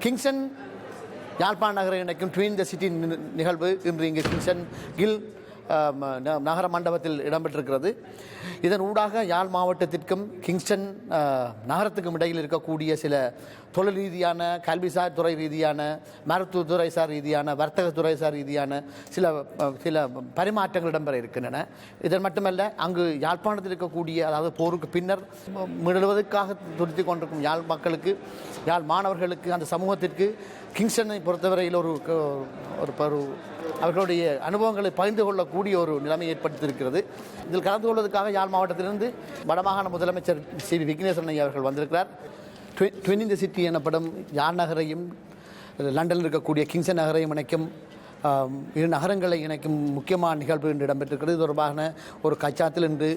Kingston யாழ்ப்பாண நகரை இணைக்கும் ட்வின் த சிட்டி நிகழ்வு இன்று இங்கு கிங்ஸ்டன் கில் நகர மண்டபத்தில் இடம்பெற்றிருக்கிறது. இதன் ஊடாக யாழ் மாவட்டத்திற்கும் கிங்ஸ்டன் நகரத்துக்கும் இடையில் இருக்கக்கூடிய சில தொழில் ரீதியான, கல்விசார் துறை ரீதியான, மருத்துவத்துறைசார் ரீதியான, வர்த்தகத்துறைசார் ரீதியான சில பரிமாற்றங்கள் இடம்பெற இருக்கின்றன. இதன் மட்டுமல்ல, அங்கு யாழ்ப்பாணத்தில் இருக்கக்கூடிய, அதாவது போருக்கு பின்னர் மீளுவதற்காக துடித்து கொண்டிருக்கும் யாழ் மக்களுக்கு, யாழ் மாணவர்களுக்கு, அந்த சமூகத்திற்கு கிங்ஸ்டனை பொறுத்தவரையில் ஒரு அவர்களுடைய அனுபவங்களை பகிர்ந்து கொள்ளக்கூடிய ஒரு நிலைமை ஏற்படுத்தியிருக்கிறது. இதில் கலந்து கொள்வதற்காக யாழ் மாவட்டத்திலிருந்து வடமாகாண முதலமைச்சர் சி வி விக்னேஸ்வரன் அவர்கள் வந்திருக்கிறார். ட்வின் த சிட்டி எனப்படும் யாழ் நகரையும் லண்டனில் இருக்கக்கூடிய கிங்ஸ்டன் நகரையும் இணைக்கும் இரு நகரங்களை இணைக்கும் முக்கியமான நிகழ்வு இன்று இடம்பெற்றிருக்கிறது. இது தொடர்பான ஒரு கச்சாத்தில் இன்று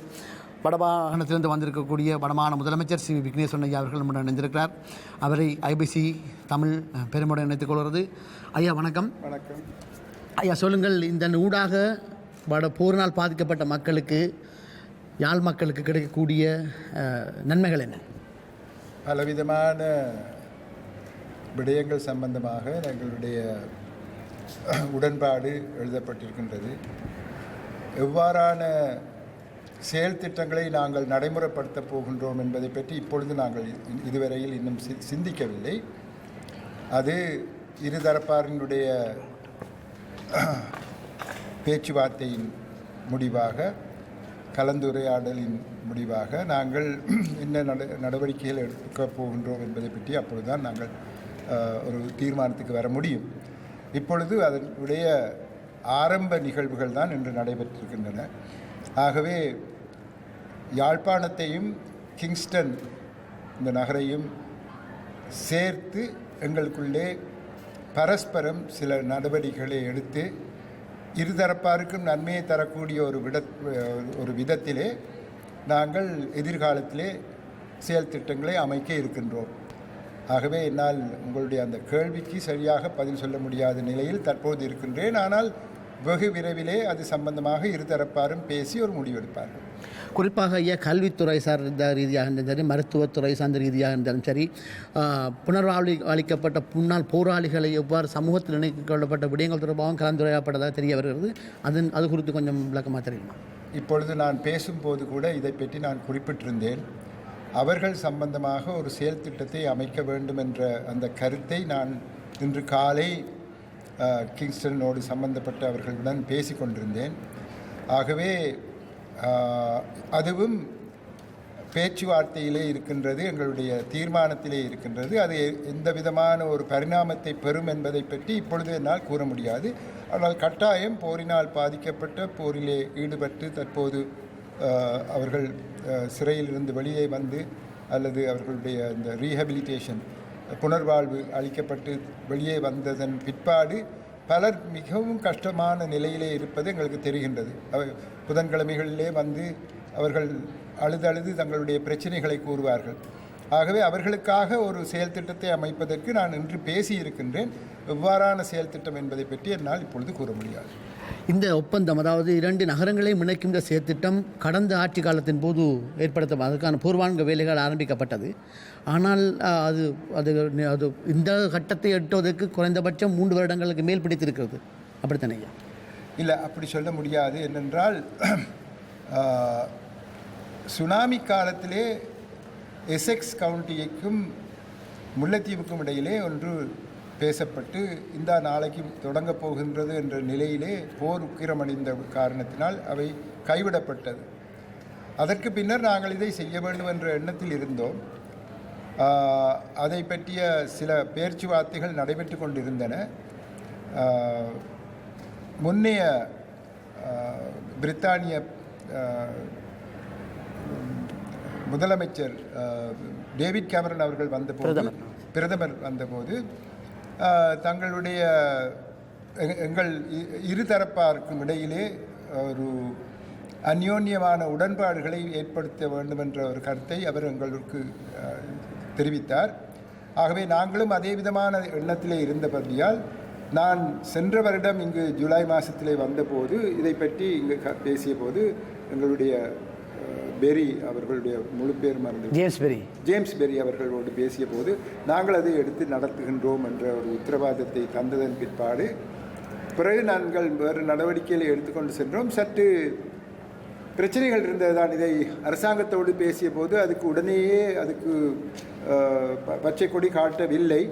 வடமாகாணத்திலிருந்து வந்திருக்கக்கூடிய வடமாகாண முதலமைச்சர் சி வி விக்னேஸ்வரன் ஐயா அவர்கள் நம்முடன் இணைந்திருக்கிறார். அவரை ஐபிசி தமிழ் பெருமையுடன் இணைத்துக் கொள்வது. ஐயா வணக்கம். வணக்கம் ஐயா, சொல்லுங்கள், இந்த ஊடாக போரினால் பாதிக்கப்பட்ட மக்களுக்கு, யாழ் மக்களுக்கு கிடைக்கக்கூடிய நன்மைகள் என்ன? பலவிதமான விடயங்கள் சம்பந்தமாக எங்களுடைய உடன்பாடு எழுதப்பட்டிருக்கின்றது. எவ்வாறான செயல் திட்டங்களை நாங்கள் நடைமுறைப்படுத்தப் போகின்றோம் என்பதை பற்றி இப்பொழுது நாங்கள் இதுவரையில் இன்னும் சிந்திக்கவில்லை. அது இருதரப்பாரினுடைய பேச்சுவார்த்தையின் முடிவாக, கலந்துரையாடலின் முடிவாக நாங்கள் என்ன நடவடிக்கைகள் எடுக்கப் போகின்றோம் என்பதை பற்றி அப்பொழுதுதான் நாங்கள் ஒரு தீர்மானத்துக்கு வர முடியும். இப்பொழுது அதனுடைய ஆரம்ப நிகழ்வுகள் தான் இன்று நடைபெற்றிருக்கின்றன. ஆகவே யாழ்ப்பாணத்தையும் கிங்ஸ்டன் இந்த நகரையும் சேர்த்து எங்களுக்குள்ளே பரஸ்பரம் சில நடவடிக்கைகளை எடுத்து இருதரப்பாருக்கும் நன்மையை தரக்கூடிய ஒரு விதத்திலே நாங்கள் எதிர்காலத்திலே செயல் திட்டங்களை அமைக்க இருக்கின்றோம். ஆகவே என்னால் உங்களுடைய அந்த கேள்விக்கு சரியாக பதில் சொல்ல முடியாத நிலையில் தற்போது இருக்கின்றேன். ஆனால் வெகு விரைவிலே அது சம்பந்தமாக இருதரப்பாரும் பேசி ஒரு முடிவெடுப்பார்கள். குறிப்பாக ஐயா, கல்வித்துறை சார்ந்த ரீதியாக இருந்தாலும் சரி, மருத்துவத்துறை சார்ந்த ரீதியாக இருந்தாலும் சரி, புனர்வாழ்வு அளிக்கப்பட்ட முன்னாள் போராளிகளை எவ்வாறு சமூகத்தில் இணைத்துக் கொள்ளப்பட்ட விடயங்கள் தொடர்பாகவும் கலந்துரையாடப்பட்டதாக தெரிய வருகிறது. அது குறித்து கொஞ்சம் விளக்கமாக தெரியுமா? இப்பொழுது நான் பேசும்போது கூட இதை பற்றி நான் குறிப்பிட்டிருந்தேன். அவர்கள் சம்பந்தமாக ஒரு செயல் திட்டத்தை அமைக்க வேண்டும் என்ற அந்த கருத்தை நான் இன்று காலை கிங்ஸ்டனோடு சம்பந்தப்பட்ட அவர்களுடன் பேசி கொண்டிருந்தேன். ஆகவே அதுவும் பேச்சுவார்த்தையிலே இருக்கின்றது, எங்களுடைய தீர்மானத்திலே இருக்கின்றது. அது எந்த விதமான ஒரு பரிணாமத்தை பெறும் என்பதை பற்றி இப்பொழுது என்னால் கூற முடியாது. ஆனால் கட்டாயம் போரினால் பாதிக்கப்பட்ட, போரிலே ஈடுபட்டு தற்போது அவர்கள் சிறையிலிருந்து வெளியே வந்து அல்லது அவர்களுடைய இந்த ரீஹபிலிட்டேஷன், புனர்வாழ்வு அளிக்கப்பட்டு வெளியே வந்ததன் பிற்பாடு பலர் மிகவும் கஷ்டமான நிலையிலே இருப்பது எங்களுக்கு தெரிகின்றது. புதன்கிழமைகளிலே வந்து அவர்கள் அழுது தங்களுடைய பிரச்சனைகளை கூறுவார்கள். ஆகவே அவர்களுக்காக ஒரு செயல் திட்டத்தை அமைப்பதற்கு நான் இன்று பேசியிருக்கின்றேன். எவ்வாறான செயல் திட்டம் என்பதை பற்றி என்னால் இப்பொழுது கூற முடியாது. இந்த ஒப்பந்தம், அதாவது 2 நகரங்களையும் இணைக்கும் இந்த செயற்திட்டம் கடந்த ஆட்சி காலத்தின் போது அதற்கான பூர்வாங்க வேலைகள் ஆரம்பிக்கப்பட்டது. ஆனால் அது அது அது இந்த கட்டத்தை எட்டுவதற்கு குறைந்தபட்சம் 3 வருடங்களுக்கு மேல் பிடித்திருக்கிறது. அப்படித்தானே? இல்லை, அப்படி சொல்ல முடியாது. என்னென்றால் சுனாமி காலத்திலே எசெக்ஸ் கவுண்டிக்கும் முல்லைத்தீவுக்கும் இடையிலே ஒன்று பேசப்பட்டு இந்த நாளைக்கு தொடங்கப் போகின்றது என்ற நிலையிலே போர் உக்கிரமடைந்த காரணத்தினால் அவை கைவிடப்பட்டது. அதற்கு பின்னர் நாங்கள் இதை செய்ய வேண்டும் என்ற எண்ணத்தில் இருந்தோம். அதை பற்றிய சில பேச்சுவார்த்தைகள் நடைபெற்று கொண்டிருந்தன. முன்னைய பிரித்தானிய முதலமைச்சர் டேவிட் கேமரன் அவர்கள் வந்தபோது, பிரதமர் வந்தபோது தங்களுடைய எங்கள் இருதரப்பாருக்கும் இடையிலே ஒரு அந்யோன்யமான உடன்பாடுகளை ஏற்படுத்த வேண்டும் என்ற ஒரு கருத்தை அவர் எங்களுக்கு தெரிவித்தார். ஆகவே நாங்களும் அதே விதமான எண்ணத்திலே இருந்தபடியால் நான் சென்ற வருடம் இங்கு ஜூலை மாதத்திலே வந்தபோது இதை பற்றி இங்கு பேசிய போது எங்களுடைய பெரி அவர்களுடைய முழு பேர் மறந்து ஜேம்ஸ் பெரி அவர்களோடு பேசிய போது நாங்கள் அதை எடுத்து நடத்துகின்றோம் என்ற ஒரு உத்தரவாதத்தை தந்ததன் பிற்பாடு பிறகு நாங்கள் வேறு நடவடிக்கைகளை எடுத்துக்கொண்டு சென்றோம். சற்று பிரச்சனைகள் இருந்ததுதான். இதை அரசாங்கத்தோடு பேசிய போது அதுக்கு உடனேயே அதுக்கு பச்சை கொடி காட்டவில்லை.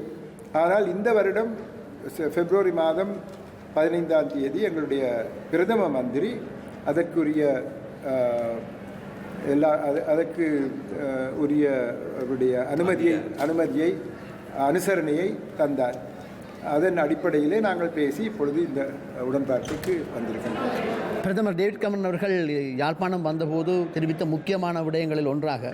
ஆனால் இந்த வருடம் பிப்ரவரி மாதம் 15ஆம் தேதி எங்களுடைய பிரதம மந்திரி அதற்குரிய அதற்கு உரிய அவருடைய அனுமதியை அனுசரணையை தந்தார். அதன் அடிப்படையிலே நாங்கள் பேசி இப்பொழுது இந்த உடன்பாட்டுக்கு வந்திருக்கின்றோம். பிரதமர் டேவிட் கேமரன் அவர்கள் யாழ்ப்பாணம் வந்தபோது தெரிவித்த முக்கியமான விடயங்களில் ஒன்றாக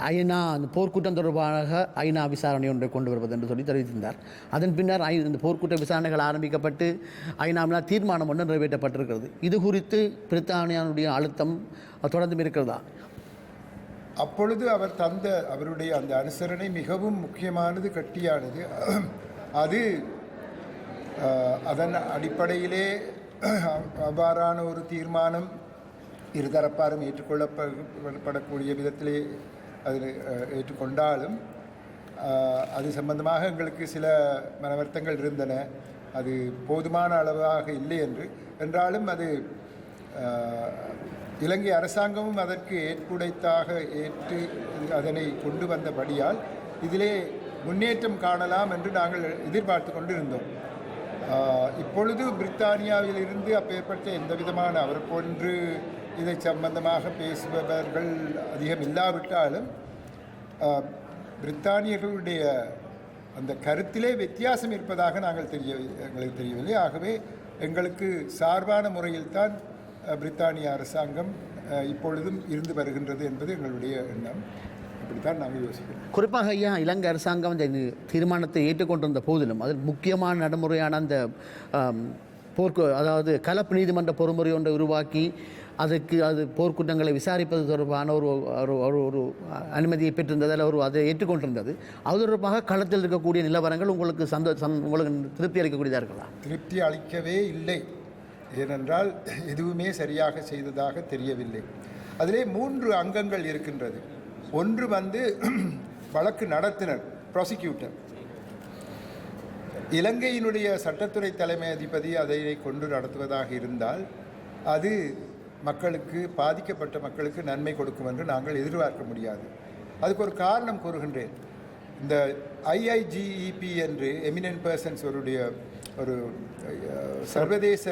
ஐநா அந்த போர்க்குற்றம் தொடர்பாக ஐநா விசாரணை ஒன்றை கொண்டு வருவது என்று சொல்லி தெரிவித்திருந்தார். அதன் பின்னர் இந்த போர்க்குற்ற விசாரணைகள் ஆரம்பிக்கப்பட்டு ஐநாவினால் தீர்மானம் ஒன்று நிறைவேற்றப்பட்டிருக்கிறது. இது குறித்து பிரித்தானியாவுடைய அழுத்தம் தொடர்ந்து இருக்கிறதா? அப்பொழுது அவர் தந்த அவருடைய அந்த அனுசரணை மிகவும் முக்கியமானது, கட்டியானது. அது அதன் அடிப்படையிலே அவ்வாறான ஒரு தீர்மானம் இருதரப்பாரும் ஏற்றுக்கொள்ளப்படக்கூடிய விதத்திலே அதில் ஏற்றுக்கொண்டாலும் அது சம்பந்தமாக எங்களுக்கு சில மனவர்த்தங்கள் இருந்தன. அது போதுமான அளவாக இல்லை என்றாலும் அது இலங்கை அரசாங்கமும் அதற்கு ஏற்புடைத்தாக ஏற்று அதனை கொண்டு வந்தபடியால் இதிலே முன்னேற்றம் காணலாம் என்று நாங்கள் எதிர்பார்த்து கொண்டிருந்தோம். இப்பொழுது பிரித்தானியாவில் இருந்து அப்பேற்பட்ட எந்த விதமான அவர் போன்று இதை சம்பந்தமாக பேசுபவர்கள் அதிகம் இல்லாவிட்டாலும் பிரித்தானியர்களுடைய அந்த கருத்திலே வித்தியாசம் இருப்பதாக எங்களுக்கு தெரியவில்லை. ஆகவே எங்களுக்கு சார்பான முறையில்தான் பிரித்தானிய அரசாங்கம் இப்பொழுதும் இருந்து வருகின்றது என்பது எங்களுடைய எண்ணம். இப்படித்தான் நாங்கள் யோசிக்கிறோம். குறிப்பாக ஐயா, இலங்கை அரசாங்கம் இந்த தீர்மானத்தை ஏற்றுக்கொண்டிருந்த போதிலும் அதில் முக்கியமான நடைமுறையான அந்த அதாவது கலப்பு நீதிமன்ற பொறுமுறை ஒன்றை உருவாக்கி அது போர்க்குற்றங்களை விசாரிப்பது தொடர்பான ஒரு அனுமதியை பெற்றிருந்தது, அதை ஏற்றுக்கொண்டிருந்தது. அது தொடர்பாக களத்தில் இருக்கக்கூடிய நிலவரங்கள் உங்களுக்கு உங்களுக்கு திருப்தி அளிக்கக்கூடியதாக இருக்கலாம்? திருப்தி அளிக்கவே இல்லை. ஏனென்றால் எதுவுமே சரியாக செய்ததாக தெரியவில்லை. அதிலே 3 அங்கங்கள் இருக்கின்றது. ஒன்று வழக்கு நடத்துனர், ப்ராசிக்யூட்டர். இலங்கையினுடைய சட்டத்துறை தலைமை அதிபதி அதை கொண்டு நடத்துவதாக இருந்தால் அது மக்களுக்கு, பாதிக்கப்பட்ட மக்களுக்கு நன்மை கொடுக்கும் என்று நாங்கள் எதிர்பார்க்க முடியாது. அதுக்கு ஒரு காரணம் கூறுகின்றேன். இந்த IIGEP என்று எமினன்ட் பர்சன்ஸ் ஒரு சர்வதேச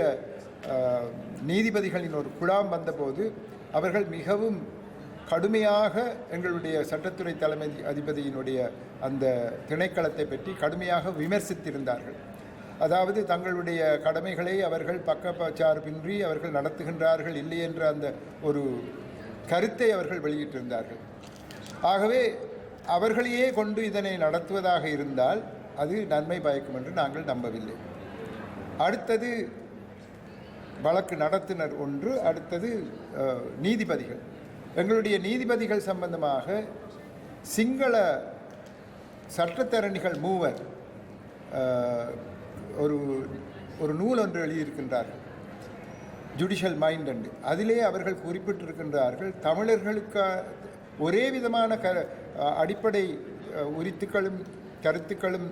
நீதிபதிகளின் ஒரு குழாம் வந்தபோது அவர்கள் மிகவும் கடுமையாக எங்களுடைய சட்டத்துறை தலைமை அதிபதியினுடைய அந்த திணைக்களத்தை பற்றி கடுமையாக விமர்சித்திருந்தார்கள். அதாவது தங்களுடைய கடமைகளை அவர்கள் பக்கச்சார்பின்றி அவர்கள் நடத்துகின்றார்கள் இல்லை என்ற அந்த ஒரு கருத்தை அவர்கள் வெளியிட்டிருந்தார்கள். ஆகவே அவர்களையே கொண்டு இதனை நடத்துவதாக இருந்தால் அது நன்மை பயக்கும் என்று நாங்கள் நம்பவில்லை. அடுத்தது வழக்கு நடத்துனர் ஒன்று, அடுத்தது நீதிபதிகள். எங்களுடைய நீதிபதிகள் சம்பந்தமாக சிங்கள சட்டத்தரணிகள் 3 ஒரு நூல் ஒன்று எழுதியிருக்கின்றார்கள், ஜுடிஷியல் மைண்ட் என்று. அதிலே அவர்கள் குறிப்பிட்டிருக்கின்றார்கள், தமிழர்களுக்கு ஒரே விதமான அடிப்படை உரித்துக்களும் கருத்துக்களும்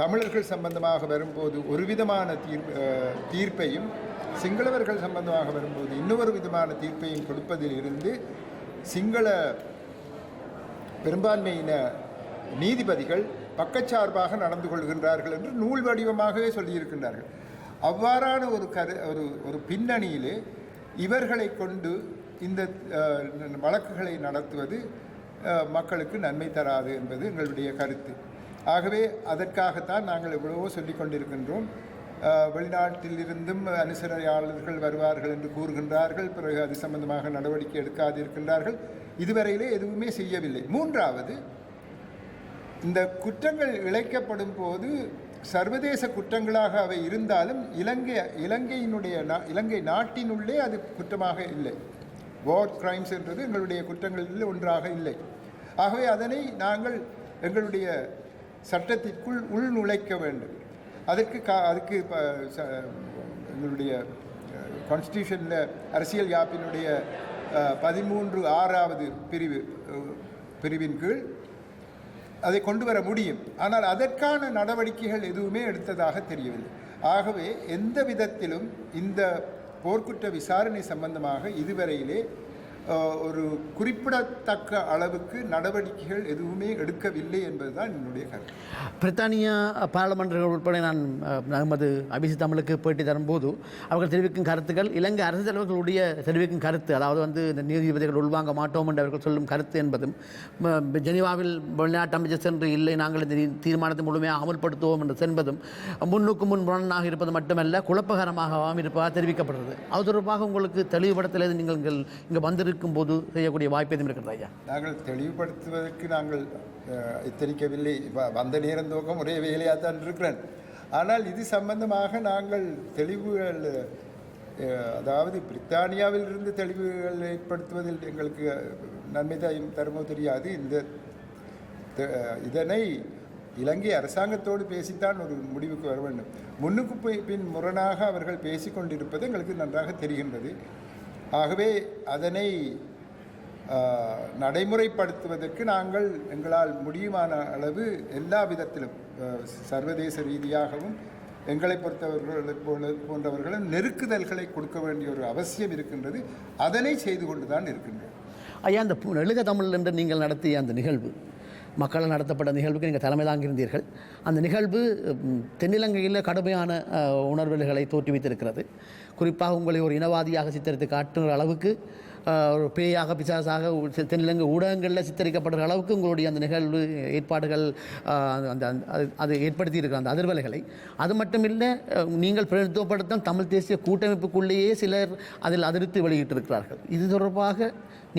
தமிழர்கள் சம்பந்தமாக வரும்போது ஒரு விதமான தீர்ப்பையும் சிங்களவர்கள் சம்பந்தமாக வரும்போது இன்னொரு விதமான தீர்ப்பையும் கொடுப்பதில் இருந்து சிங்கள பெரும்பான்மையின நீதிபதிகள் பக்கச்சார்பாக நடந்து கொள்கின்றார்கள் என்று நூல் வடிவமாகவே சொல்லியிருக்கின்றார்கள். அவ்வாறான ஒரு பின்னணியிலே இவர்களை கொண்டு இந்த வழக்குகளை நடத்துவது மக்களுக்கு நன்மை தராது என்பது எங்களுடைய கருத்து. ஆகவே அதற்காகத்தான் நாங்கள் எவ்வளவோ சொல்லிக் கொண்டிருக்கின்றோம். வெளிநாட்டிலிருந்தும் அனுசரணையாளர்கள் வருவார்கள் என்று கூறுகின்றார்கள். பிறகு அது சம்பந்தமாக நடவடிக்கை எடுக்காதிருக்கின்றார்கள். இதுவரையிலே எதுவுமே செய்யவில்லை. மூன்றாவது, இந்த குற்றங்கள் இழைக்கப்படும் போது சர்வதேச குற்றங்களாக அவை இருந்தாலும் இலங்கை நாட்டினுள்ளே அது குற்றமாக இல்லை. வார் கிரைம்ஸ் என்றது எங்களுடைய குற்றங்களில் ஒன்றாக இல்லை. ஆகவே அதனை நாங்கள் எங்களுடைய சட்டத்திற்குள் உள்நுழைக்க வேண்டும். அதுக்கு எங்களுடைய கான்ஸ்டியூஷனில் அரசியல் யாப்பினுடைய 13(6) பிரிவின் கீழ் அதை கொண்டு வர முடியும். ஆனால் அதற்கான நடவடிக்கைகள் எதுவுமே எடுத்ததாக தெரியவில்லை. ஆகவே எந்த விதத்திலும் இந்த போர்க்குற்ற விசாரணை சம்பந்தமாக இதுவரையிலே ஒரு குறிப்பிடத்தக்க அளவுக்கு நடவடிக்கைகள் எதுவுமே எடுக்கவில்லை என்பதுதான் என்னுடைய கருத்து. பிரித்தானியா பாராளுமன்ற உட்பட நான் நமது அபிசி தமிழுக்கு பேட்டி தரும்போது அவர்கள் தெரிவிக்கும் கருத்துக்கள் இலங்கை அரசு தலைவர்களுடைய தெரிவிக்கும் கருத்து, அதாவது இந்த நீதிபதிகள் உள்வாங்க மாட்டோம் என்று அவர்கள் சொல்லும் கருத்து என்பதும் ஜெனீவாவில் வெளிநாட்டு அமைச்சர் சென்று இல்லை நாங்கள் இந்த தீர்மானத்தை முழுமையாக அமல்படுத்துவோம் என்று என்பதும் முன்னுக்கு முரணாக இருப்பது மட்டுமல்ல குழப்பகரமாகவும் இருப்பதாக தெரிவிக்கப்படுகிறது. அது தொடர்பாக உங்களுக்கு தெளிவுபடுத்தலை நீங்கள் இங்கே வந்திருக்கும் போது செய்யக்கூடிய வாய்ப்பு எதுவும் இருக்கிறதா ஐயா? நாங்கள் தெளிவுபடுத்துவதற்கு நாங்கள் எத்தரிக்கவில்லை. வந்த நேரம் துவக்கம் ஒரே வேலையாக தான் இருக்கிறேன். ஆனால் இது சம்பந்தமாக நாங்கள் தெளிவுகள், அதாவது பிரித்தானியாவிலிருந்து தெளிவுகள் ஏற்படுத்துவதில் எங்களுக்கு நன்மை தருமோ தெரியாது. இதனை இலங்கை அரசாங்கத்தோடு பேசித்தான் ஒரு முடிவுக்கு வர வேண்டும். முன்னுக்கு பின் முரணாக அவர்கள் பேசிக்கொண்டிருப்பது எங்களுக்கு நன்றாக தெரிகின்றது. ஆகவே அதனை நடைமுறைப்படுத்துவதற்கு நாங்கள் எங்களால் முடியுமான அளவு எல்லா விதத்திலும் சர்வதேச ரீதியாகவும் எங்களை போன்றவர்களும் நெருக்குதல்களை கொடுக்க வேண்டிய ஒரு அவசியம் இருக்கின்றது. அதனை செய்து கொண்டு தான் இருக்கின்றோம். ஐயா, அந்த எழுக தமிழ் என்று நீங்கள் நடத்திய அந்த நிகழ்வு, மக்களால் நடத்தப்பட்ட நிகழ்வுக்கு நீங்கள் தலைமை தாங்கியிருந்தீர்கள். அந்த நிகழ்வு தென்னிலங்கையில் கடுமையான உணர்வுகளை தோற்றுவித்திருக்கிறது. குறிப்பாக உங்களை ஒரு இனவாதியாக சித்தரித்து காட்டுகிற அளவுக்கு, ஒரு பேயாக பிசாசாக தென்னிலங்கை ஊடகங்களில் சித்தரிக்கப்படுற அளவுக்கு உங்களுடைய அந்த நிகழ்வு ஏற்பாடுகள் அது ஏற்படுத்தி இருக்கிற அந்த அதிர்வலைகளை, அது மட்டுமில்லை நீங்கள் பிரதிநிதித்துவப்படுத்தும் தமிழ் தேசிய கூட்டமைப்புக்குள்ளேயே சிலர் அதில் அதிருப்தி வெளியிட்டிருக்கிறார்கள். இது தொடர்பாக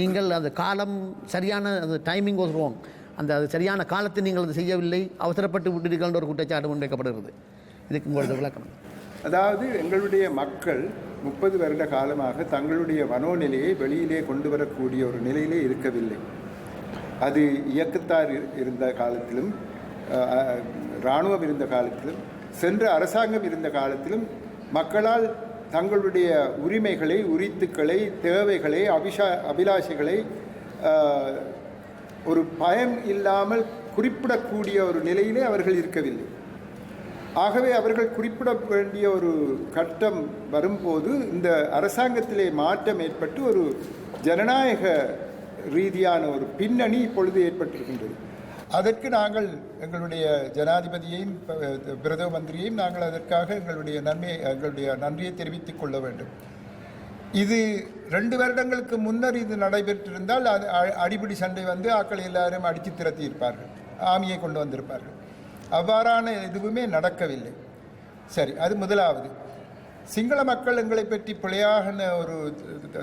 நீங்கள் அந்த காலம் சரியான அந்த டைமிங் வாஸ் ராங், அது சரியான காலத்தை நீங்கள் அது செய்யவில்லை, அவசரப்பட்டு விட்டீர்கள் ஒரு குற்றச்சாட்டு முன்வைக்கப்படுகிறது. இதுக்கு உங்களது விளக்கம்? அதாவது எங்களுடைய மக்கள் 30 வருட காலமாக தங்களுடைய மனோநிலையை வெளியிலே கொண்டு வரக்கூடிய ஒரு நிலையிலே இருக்கவில்லை. அது இயக்கத்தார் இருந்த காலத்திலும், இராணுவம் இருந்த காலத்திலும், சென்ற அரசாங்கம் இருந்த காலத்திலும் மக்களால் தங்களுடைய உரிமைகளை, உரித்துக்களை, தேவைகளை, அபிலாஷைகளை ஒரு பயம் இல்லாமல் குறிப்பிடக்கூடிய ஒரு நிலையிலே அவர்கள் இருக்கவில்லை. ஆகவே அவர்கள் குறிப்பிட வேண்டிய ஒரு கட்டம் வரும்போது இந்த அரசாங்கத்திலே மாற்றம் ஏற்பட்டு ஒரு ஜனநாயக ரீதியான ஒரு பின்னணி இப்பொழுது ஏற்பட்டிருக்கின்றது. அதற்கு நாங்கள் எங்களுடைய ஜனாதிபதியையும் பிரதம மந்திரியையும் நாங்கள் அதற்காக எங்களுடைய நன்றியை தெரிவித்துக் கொள்ள வேண்டும். இது 2 வருடங்களுக்கு முன்னர் இது நடைபெற்றிருந்தால் அது அடிப்படை சண்டை வந்து ஆக்கள் எல்லாரும் அடித்து திரட்டி இருப்பார்கள், ஆமியை கொண்டு வந்திருப்பார்கள். அவ்வாறான எதுவுமே நடக்கவில்லை. சரி, அது முதலாவது. சிங்கள மக்கள் எங்களை பற்றி பிழையாக ஒரு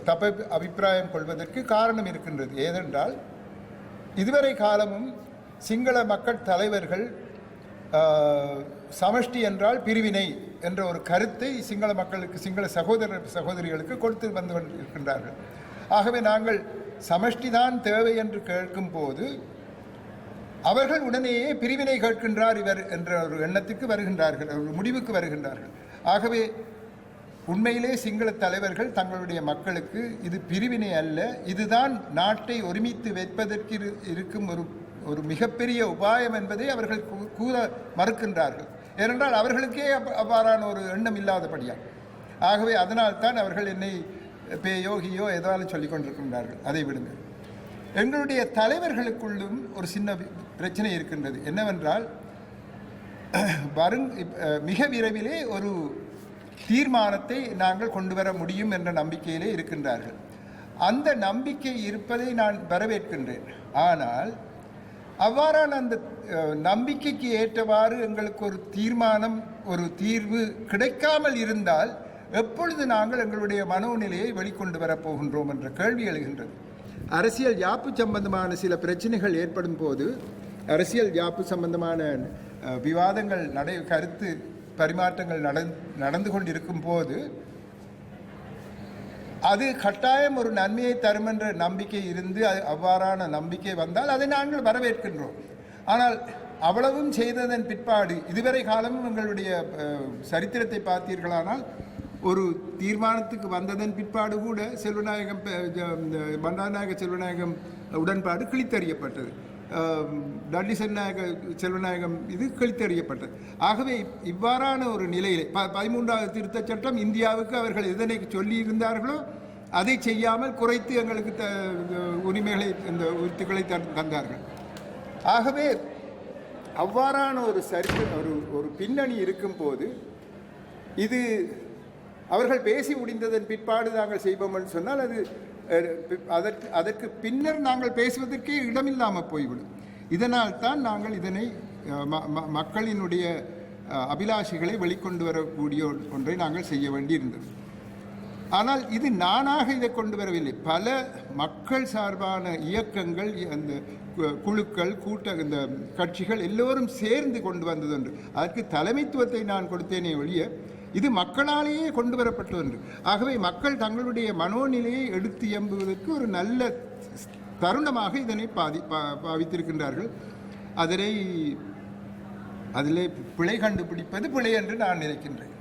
தப்ப அபிப்பிராயம் கொள்வதற்கு காரணம் இருக்கின்றது. ஏனென்றால் இதுவரை காலமும் சிங்கள மக்கள் தலைவர்கள் சமஷ்டி என்றால் பிரிவினை என்ற ஒரு கருத்தை சிங்கள மக்களுக்கு, சிங்கள சகோதரிகளுக்கு கொடுத்து வந்து இருக்கின்றார்கள். ஆகவே நாங்கள் சமஷ்டி தான் தேவை என்று கேட்கும் போது அவர்கள் உடனேயே பிரிவினை கேட்கின்றார் இவர் என்ற ஒரு எண்ணத்துக்கு வருகின்றார்கள், ஒரு முடிவுக்கு வருகின்றார்கள். ஆகவே உண்மையிலே சிங்கள தலைவர்கள் தங்களுடைய மக்களுக்கு இது பிரிவினை அல்ல, இதுதான் நாட்டை ஒருமித்து வைப்பதற்கு இருக்கும் ஒரு மிகப்பெரிய உபாயம் என்பதை அவர்கள் கூற மறுக்கின்றார்கள். ஏனென்றால் அவர்களுக்கே அவ்வாறான ஒரு எண்ணம் இல்லாதபடியா. ஆகவே அதனால்தான் அவர்கள் என்னை பேயோகியோ ஏதாவது சொல்லிக் கொண்டிருக்கின்றார்கள். அதை விடுங்க. எங்களுடைய தலைவர்களுக்குள்ளும் ஒரு சின்ன பிரச்சனை இருக்கின்றது. என்னவென்றால் மிக விரைவிலே ஒரு தீர்மானத்தை நாங்கள் கொண்டு வர முடியும் என்ற நம்பிக்கையிலே இருக்கின்றார்கள். அந்த நம்பிக்கை இருப்பதை நான் வரவேற்கின்றேன். ஆனால் அவ்வாறான அந்த நம்பிக்கைக்கு ஏற்றவாறு எங்களுக்கு ஒரு தீர்மானம், ஒரு தீர்வு கிடைக்காமல் இருந்தால் எப்பொழுது நாங்கள் எங்களுடைய மனோநிலையை வெளிக்கொண்டு வரப்போகின்றோம் என்ற கேள்வி எழுகின்றது. அரசியல் யாப்பு சம்பந்தமான சில பிரச்சனைகள் ஏற்படும் போது, அரசியல் யாப்பு சம்பந்தமான விவாதங்கள் கருத்து பரிமாற்றங்கள் நடந்து கொண்டிருக்கும் போது அது கட்டாயம் ஒரு நன்மையை தரும் என்ற நம்பிக்கை இருந்து அவ்வாறான நம்பிக்கை வந்தால் அதை நாங்கள் வரவேற்கின்றோம். ஆனால் அவ்வளவும் செய்ததன் பிற்பாடு இதுவரை காலமும் எங்களுடைய சரித்திரத்தை பார்த்தீர்களானால் ஒரு தீர்மானத்துக்கு வந்ததன் பிற்பாடு கூட செல்வநாயகம் பண்டாரநாயக செல்வநாயகம் உடன்பாடு கிழித்தறியப்பட்டது. டட்லி செல்வநாயகம் இது கிழித்தறியப்பட்டது. ஆகவே இவ்வாறான ஒரு நிலையிலே 13வது திருத்தச் சட்டம் இந்தியாவுக்கு அவர்கள் எதனை சொல்லியிருந்தார்களோ அதை செய்யாமல் குறைத்து எங்களுக்கு உரிமைகளை இந்த உறுத்துக்களை தந்தார்கள். ஆகவே அவ்வாறான ஒரு ஒரு பின்னணி இருக்கும் போது இது அவர்கள் பேசி முடிந்ததன் பிற்பாடு நாங்கள் செய்வோம் என்று சொன்னால் அதற்கு பின்னர் நாங்கள் பேசுவதற்கே இடமில்லாமல் போய்விடும். இதனால் தான் நாங்கள் இதனை மக்களினுடைய அபிலாஷைகளை வெளிக்கொண்டு வரக்கூடிய ஒன்றை நாங்கள் செய்ய வேண்டியிருந்தது. ஆனால் இது நானாக இதை கொண்டு வரவில்லை. பல மக்கள் சார்பான இயக்கங்கள், அந்த குழுக்கள், இந்த கட்சிகள் எல்லோரும் சேர்ந்து கொண்டு வந்தது ஒன்று. அதற்கு தலைமைத்துவத்தை நான் கொடுத்தேனே ஒழிய இது மக்களாலேயே கொண்டு வரப்பட்ட ஒன்று. ஆகவே மக்கள் தங்களுடைய மனோநிலையை எடுத்து எம்புவதற்கு ஒரு நல்ல தருணமாக இதனை பாவித்திருக்கின்றார்கள். அதிலே பிழை கண்டுபிடிப்பது பிழை என்று நான் நினைக்கின்றேன்.